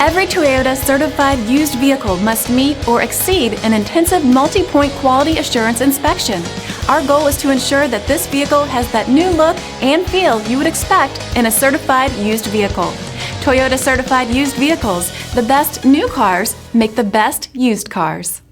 Every Toyota certified used vehicle must meet or exceed an intensive multi-point quality assurance inspection. Our goal is to ensure that this vehicle has that new look and feel you would expect in a certified used vehicle. Toyota certified used vehicles, the best new cars make the best used cars.